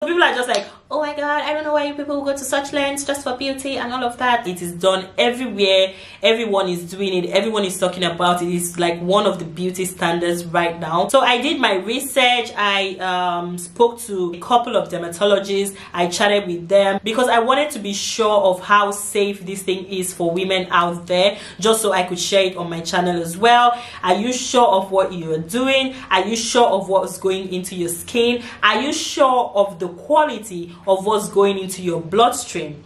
People are just like, oh my god, I don't know why you people go to such lengths just for beauty and all of that. It is done everywhere. Everyone is doing it. Everyone is talking about it. It's like one of the beauty standards right now. So I did my research. I spoke to a couple of dermatologists. I chatted with them because I wanted to be sure of how safe this thing is for women out there, just so I could share it on my channel as well. Are you sure of what you're doing? Are you sure of what's going into your skin? Are you sure of the quality of what's going into your bloodstream?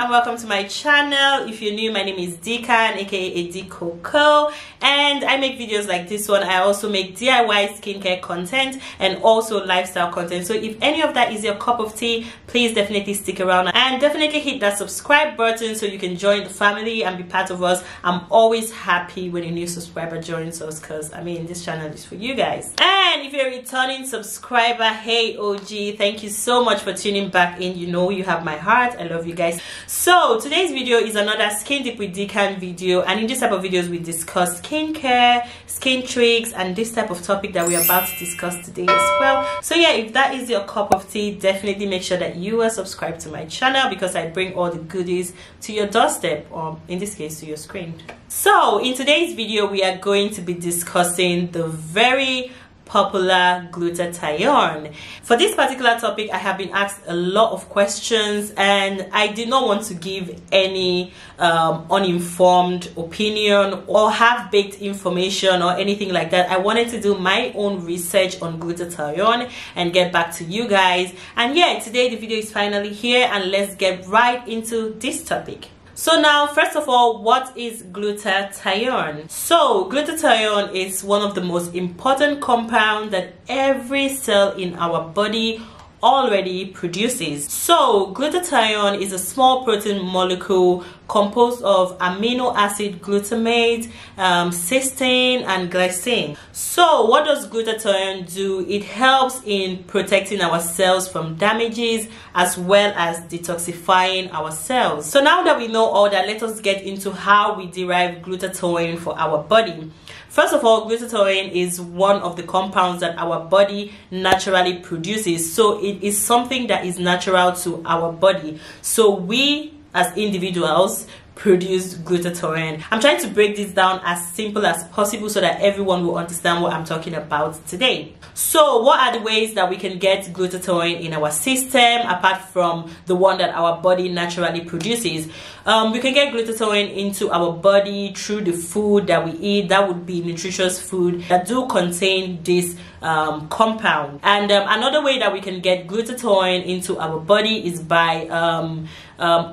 And welcome to my channel. If you're new, my name is Dikan, aka Dikoko, and I make videos like this one. I also make DIY skincare content and also lifestyle content. So if any of that is your cup of tea, please definitely stick around and definitely hit that subscribe button so you can join the family and be part of us. I'm always happy when a new subscriber joins us because I mean this channel is for you guys. And if you're a returning subscriber, hey OG, thank you so much for tuning back in. You know you have my heart. I love you guys. So today's video is another Skin Deep with Dikan video, and in this type of videos we discuss skincare, skin tricks, and this type of topic that we're about to discuss today as well. So yeah, if that is your cup of tea, definitely make sure that you are subscribed to my channel because I bring all the goodies to your doorstep, or in this case to your screen. So in today's video we are going to be discussing the very popular glutathione. For this particular topic, I have been asked a lot of questions and I did not want to give any uninformed opinion or half-baked information or anything like that. I wanted to do my own research on glutathione and get back to you guys. And yeah, today the video is finally here and let's get right into this topic. So now, first of all, what is glutathione? So glutathione is one of the most important compounds that every cell in our body already produces. So glutathione is a small protein molecule composed of amino acid glutamate, cysteine, and glycine. So what does glutathione do? It helps in protecting our cells from damages as well as detoxifying our cells. So now that we know all that, let us get into how we derive glutathione for our body. First of all, glutathione is one of the compounds that our body naturally produces. So it is something that is natural to our body. So we as individuals produce glutathione. I'm trying to break this down as simple as possible so that everyone will understand what I'm talking about today. So what are the ways that we can get glutathione in our system apart from the one that our body naturally produces? We can get glutathione into our body through the food that we eat. That would be nutritious food that do contain this compound. And another way that we can get glutathione into our body is by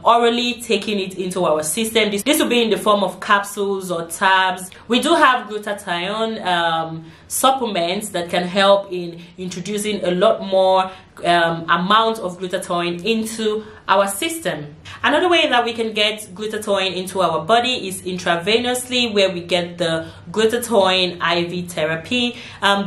orally taking it into our system. This will be in the form of capsules or tabs. We do have glutathione supplements that can help in introducing a lot more amount of glutathione into our system. Another way that we can get glutathione into our body is intravenously, where we get the glutathione IV therapy.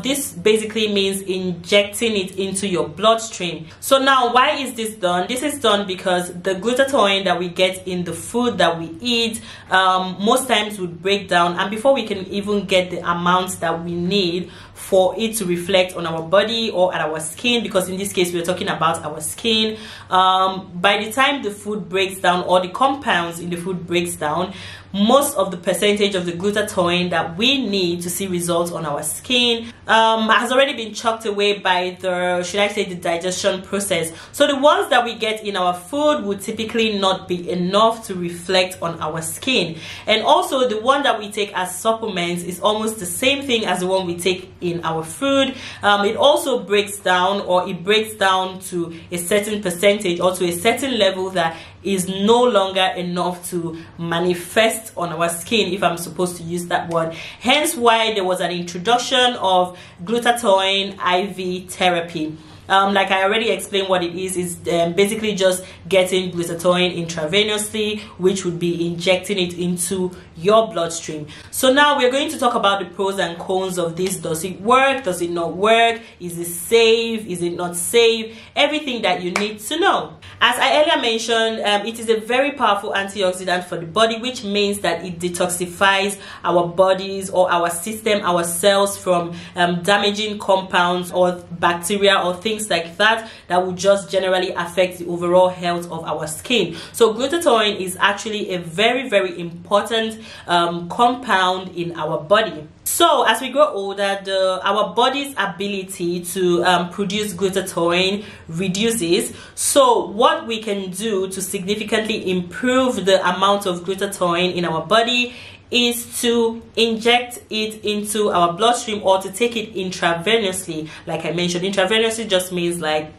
This basically means injecting it into your bloodstream. So now, why is this done? This is done because the glutathione that we get in the food that we eat most times would break down, and before we can even get the amounts that we need for it to reflect on our body or at our skin, because in this case we're talking about our skin, by the time the food breaks down or the compounds in the food breaks down, most of the percentage of the glutathione that we need to see results on our skin has already been chucked away by the, should I say, the digestion process. So the ones that we get in our food would typically not be enough to reflect on our skin. And also the one that we take as supplements is almost the same thing as the one we take in our food. It also breaks down, or it breaks down to a certain percentage or to a certain level that is no longer enough to manifest on our skin, if I'm supposed to use that word. Hence why there was an introduction of glutathione IV therapy. like I already explained what it is basically just getting glutathione intravenously, which would be injecting it into your bloodstream. So now we're going to talk about the pros and cons of this. Does it work? Does it not work? Is it safe? Is it not safe? Everything that you need to know. As I earlier mentioned, it is a very powerful antioxidant for the body, which means that it detoxifies our bodies or our system, our cells from damaging compounds or bacteria or things like that that would just generally affect the overall health of our skin. So glutathione is actually a very, very important compound in our body. So as we grow older, our body's ability to produce glutathione reduces. So what we can do to significantly improve the amount of glutathione in our body is to inject it into our bloodstream, or to take it intravenously. Like I mentioned, intravenously just means like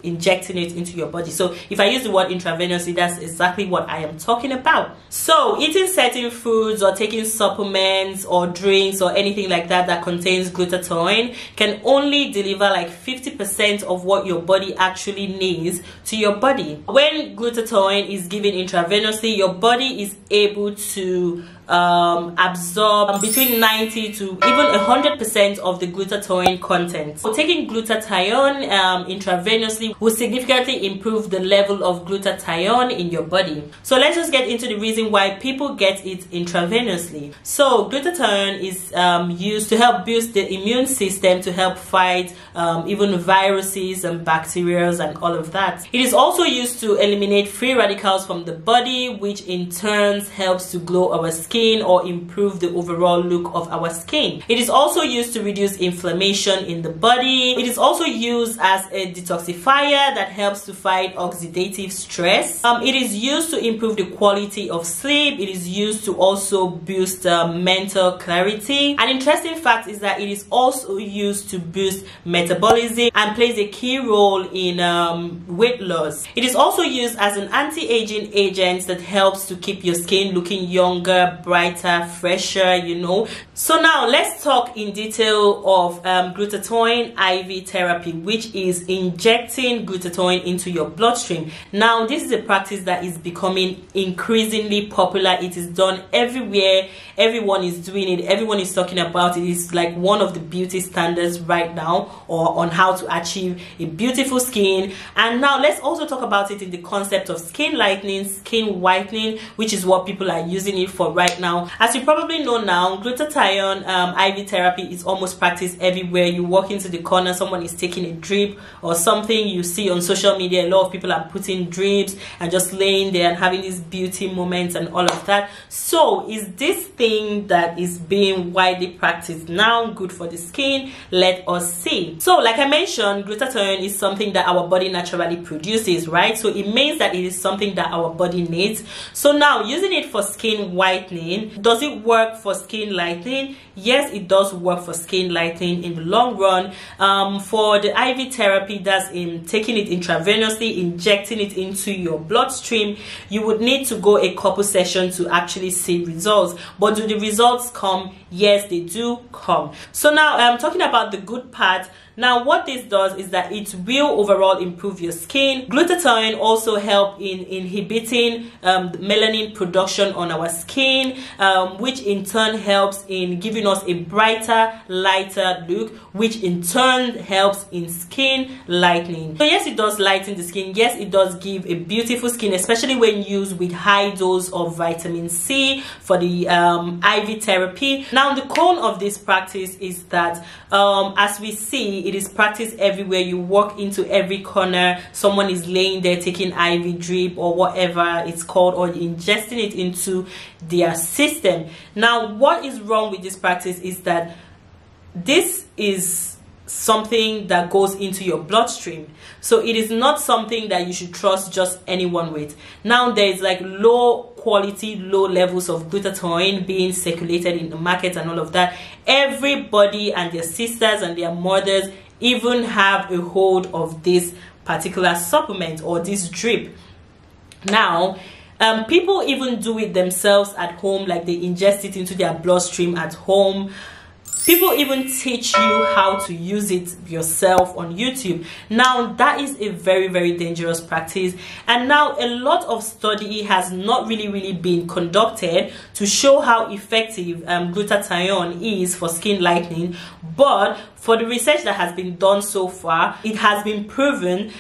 injecting it into your body. So if I use the word intravenously, that's exactly what I am talking about. So eating certain foods or taking supplements or drinks or anything like that that contains glutathione can only deliver like 50% of what your body actually needs to your body. When glutathione is given intravenously, your body is able to absorb between 90 to even 100% of the glutathione content. So taking glutathione intravenously will significantly improve the level of glutathione in your body. So let's just get into the reason why people get it intravenously. So glutathione is used to help boost the immune system, to help fight even viruses and bacteria and all of that. It is also used to eliminate free radicals from the body, which in turn helps to glow our skin or improve the overall look of our skin. It is also used to reduce inflammation in the body. It is also used as a detoxifier that helps to fight oxidative stress. It is used to improve the quality of sleep. It is used to also boost mental clarity. An interesting fact is that it is also used to boost metabolism and plays a key role in weight loss. It is also used as an anti-aging agent that helps to keep your skin looking younger, brighter, fresher, you know. So now let's talk in detail of glutathione IV therapy, which is injecting glutathione into your bloodstream. Now this is a practice that is becoming increasingly popular. It is done everywhere. Everyone is doing it. Everyone is talking about it. It's like one of the beauty standards right now, or on how to achieve a beautiful skin. And now let's also talk about it in the concept of skin lightening, skin whitening, which is what people are using it for right now. As you probably know now, glutathione IV therapy is almost practiced everywhere. You walk into the corner, someone is taking a drip or something. You see on social media, a lot of people are putting drips and just laying there and having these beauty moments and all of that. So is this thing that is being widely practiced now good for the skin? Let us see. So like I mentioned, glutathione is something that our body naturally produces, right? So it means that it is something that our body needs. So now using it for skin whitening, does it work for skin lightening? Yes, it does work for skin lightening in the long run. For the IV therapy, that's in taking it intravenously, injecting it into your bloodstream, you would need to go a couple sessions to actually see results. But do the results come? Yes, they do come. So now I'm talking about the good part. Now what this does is that it will overall improve your skin. Glutathione also help in inhibiting melanin production on our skin, which in turn helps in giving us a brighter, lighter look, which in turn helps in skin lightening. So yes, it does lighten the skin. Yes, it does give a beautiful skin, especially when used with high dose of vitamin C for the IV therapy. Now the con of this practice is that as we see, it is practiced everywhere. You walk into every corner, someone is laying there taking IV drip or whatever it's called, or ingesting it into their system. Now what is wrong with this practice is that this is something that goes into your bloodstream, so it is not something that you should trust just anyone with. Now there is like low quality, low levels of glutathione being circulated in the market and all of that. Everybody and their sisters and their mothers even have a hold of this particular supplement or this drip. Now people even do it themselves at home, like they ingest it into their bloodstream at home. People even teach you how to use it yourself on YouTube. Now that is a very, very dangerous practice, and now a lot of study has not really been conducted to show how effective glutathione is for skin lightening. But for the research that has been done so far, it has been proven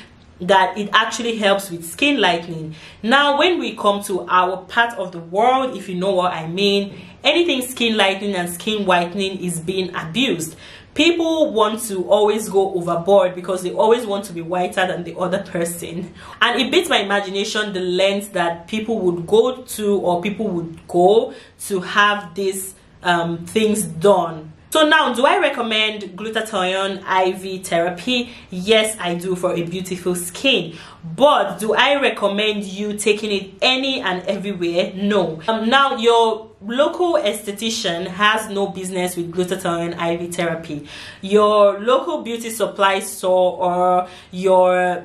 that it actually helps with skin lightening. Now when we come to our part of the world, if you know what I mean, anything skin lightening and skin whitening is being abused. People want to always go overboard because they always want to be whiter than the other person, and it beats my imagination the lengths that people would go to, or people would go to have these things done. So now, do I recommend glutathione IV therapy? Yes, I do, for a beautiful skin. But do I recommend you taking it any and everywhere? No. Now, your local esthetician has no business with glutathione IV therapy. Your local beauty supply store, or your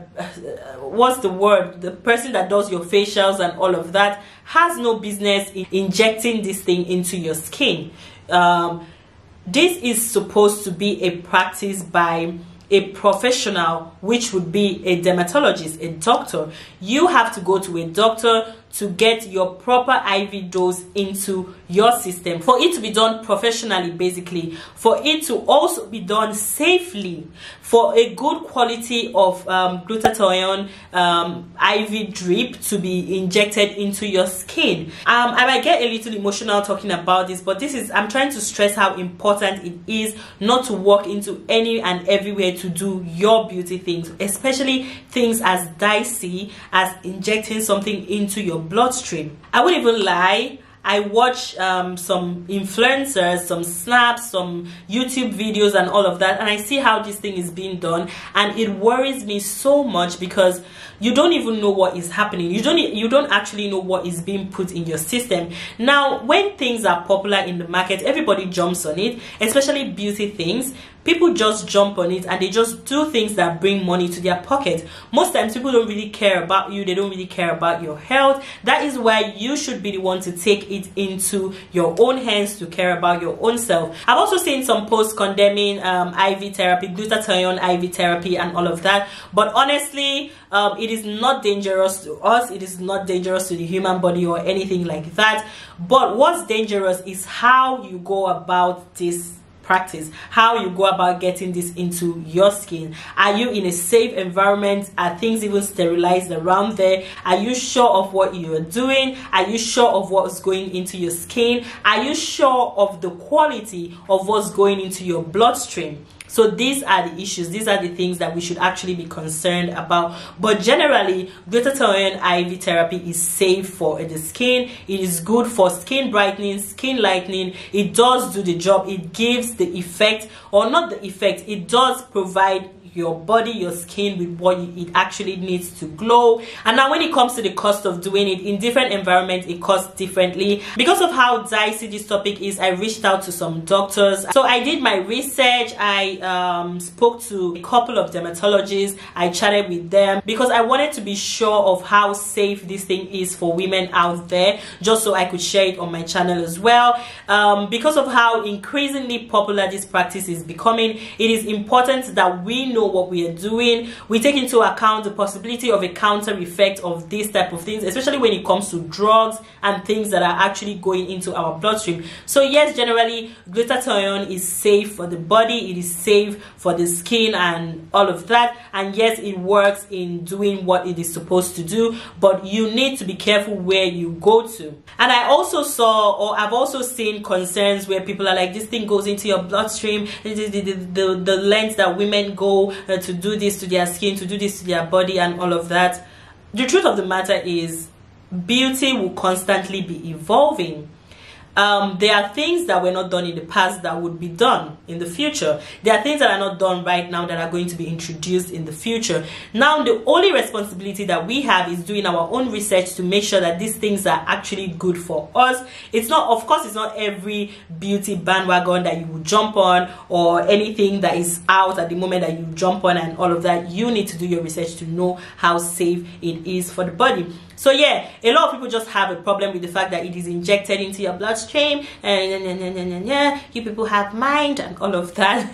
what's the word, the person that does your facials and all of that, has no business in injecting this thing into your skin. This is supposed to be a practice by a professional, which would be a dermatologist, a doctor. You have to go to a doctor to get your proper IV dose into your system, for it to be done professionally, basically, for it to also be done safely, for a good quality of glutathione IV drip to be injected into your skin. I might get a little emotional talking about this, but I'm trying to stress how important it is not to walk into any and everywhere to do your beauty things, especially things as dicey as injecting something into your bloodstream. I wouldn't even lie, I watch some influencers, some snaps, some YouTube videos and all of that, and I see how this thing is being done, and it worries me so much because you don't even know what is happening. You don't actually know what is being put in your system. Now, when things are popular in the market, everybody jumps on it, especially beauty things. People just jump on it and they just do things that bring money to their pocket. Most times people don't really care about you, they don't really care about your health. That is why you should be the one to take it into your own hands, to care about your own self. I've also seen some posts condemning IV therapy, glutathione IV therapy and all of that, but honestly, it is not dangerous to us, it is not dangerous to the human body or anything like that. But what's dangerous is how you go about this practice, how you go about getting this into your skin. Are you in a safe environment? Are things even sterilized around there? Are you sure of what you are doing? Are you sure of what's going into your skin? Are you sure of the quality of what's going into your bloodstream? So these are the issues, these are the things that we should actually be concerned about. But generally, glutathione IV therapy is safe for the skin. It is good for skin brightening, skin lightening. It does do the job. It gives the effect, or not the effect, it does provide your body, your skin, with what it actually needs to glow. And now when it comes to the cost of doing it, in different environments it costs differently. Because of how dicey this topic is, I reached out to some doctors. So I did my research. I spoke to a couple of dermatologists. I chatted with them because I wanted to be sure of how safe this thing is for women out there, just so I could share it on my channel as well. Because of how increasingly popular this practice is becoming, it is important that we know what we are doing. We take into account the possibility of a counter effect of these type of things, especially when it comes to drugs and things that are actually going into our bloodstream. So yes, generally glutathione is safe for the body, it is safe for the skin and all of that, and yes, it works in doing what it is supposed to do, but you need to be careful where you go to. And I also saw, or I've also seen concerns where people are like, this thing goes into your bloodstream, the length that women go to do this to their skin, to do this to their body and all of that. The truth of the matter is, beauty will constantly be evolving. There are things that were not done in the past that would be done in the future. There are things that are not done right now that are going to be introduced in the future. Now, the only responsibility that we have is doing our own research to make sure that these things are actually good for us. It's not, of course, it's not every beauty bandwagon that you would jump on, or anything that is out at the moment that you jump on and all of that. You need to do your research to know how safe it is for the body. So yeah, a lot of people just have a problem with the fact that it is injected into your bloodstream. bloodstream, and you people have mind and all of that.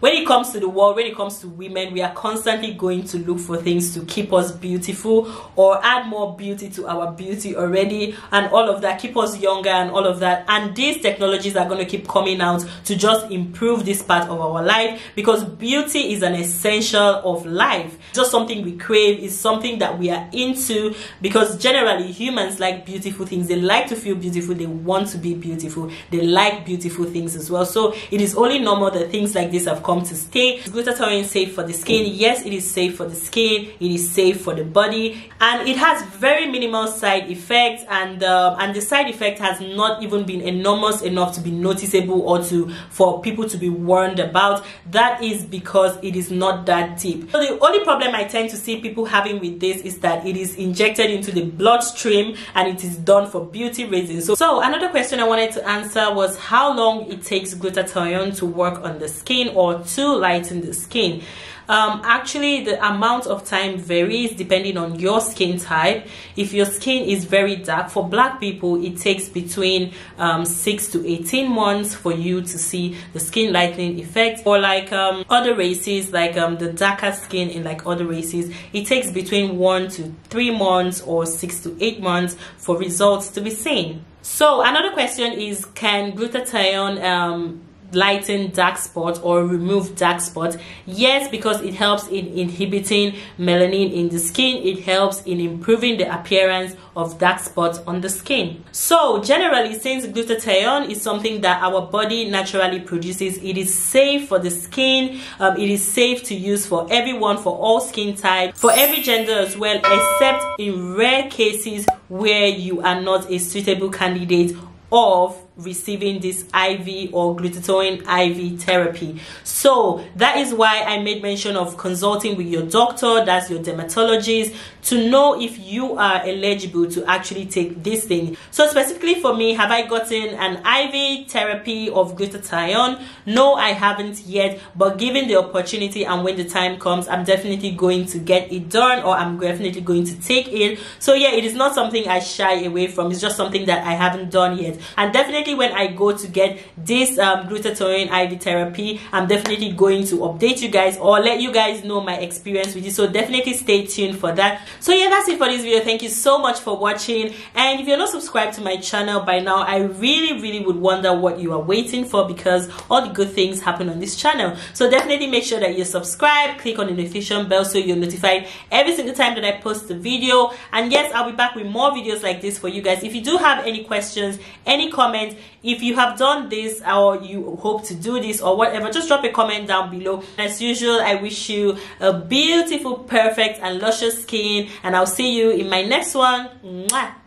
When it comes to the world, when it comes to women, we are constantly going to look for things to keep us beautiful or add more beauty to our beauty already, and all of that, keep us younger and all of that. And these technologies are going to keep coming out to just improve this part of our life, because beauty is an essential of life. Just something we crave, is something that we are into, because generally humans like beautiful things. They like to feel beautiful, they want to be beautiful, they like beautiful things as well. So it is only normal that things like this have come to stay. Is glutathione safe for the skin? Yes, it is safe for the skin, it is safe for the body, and it has very minimal side effects, and the side effect has not even been enormous enough to be noticeable or for people to be warned about. That is because it is not that deep. So the only problem I tend to see people having with this is that it is injected into the bloodstream and it is done for beauty reasons. So another question I wanted to answer was how long it takes glutathione to work on the skin or to lighten the skin. Actually, the amount of time varies depending on your skin type. If your skin is very dark, for black people it takes between 6 to 18 months for you to see the skin lightening effect. Or like other races, like the darker skin in like other races, it takes between 1 to 3 months or 6 to 8 months for results to be seen. So another question is, can glutathione lighten dark spots or remove dark spots? Yes, because it helps in inhibiting melanin in the skin. It helps in improving the appearance of dark spots on the skin. So generally, since glutathione is something that our body naturally produces, it is safe for the skin. It is safe to use for everyone, for all skin types, for every gender as well, except in rare cases where you are not a suitable candidate of receiving this IV or glutathione IV therapy. So that is why I made mention of consulting with your doctor, that's your dermatologist, to know if you are eligible to actually take this thing. So specifically for me, have I gotten an IV therapy of glutathione? No, I haven't yet, but given the opportunity and when the time comes, I'm definitely going to get it done, or I'm definitely going to take it. So yeah, it is not something I shy away from. It's just something that I haven't done yet. And definitely when I go to get this glutathione IV therapy, I'm definitely going to update you guys or let you guys know my experience with it. So definitely stay tuned for that. So yeah, that's it for this video. Thank you so much for watching, and if you're not subscribed to my channel by now, I really would wonder what you are waiting for, because all the good things happen on this channel. So definitely make sure that you subscribe, click on the notification bell so you're notified every single time that I post a video. And yes, I'll be back with more videos like this for you guys. If you do have any questions, any comments, if you have done this or you hope to do this or whatever, just drop a comment down below. As usual, I wish you a beautiful, perfect and luscious skin, and I'll see you in my next one. Mwah!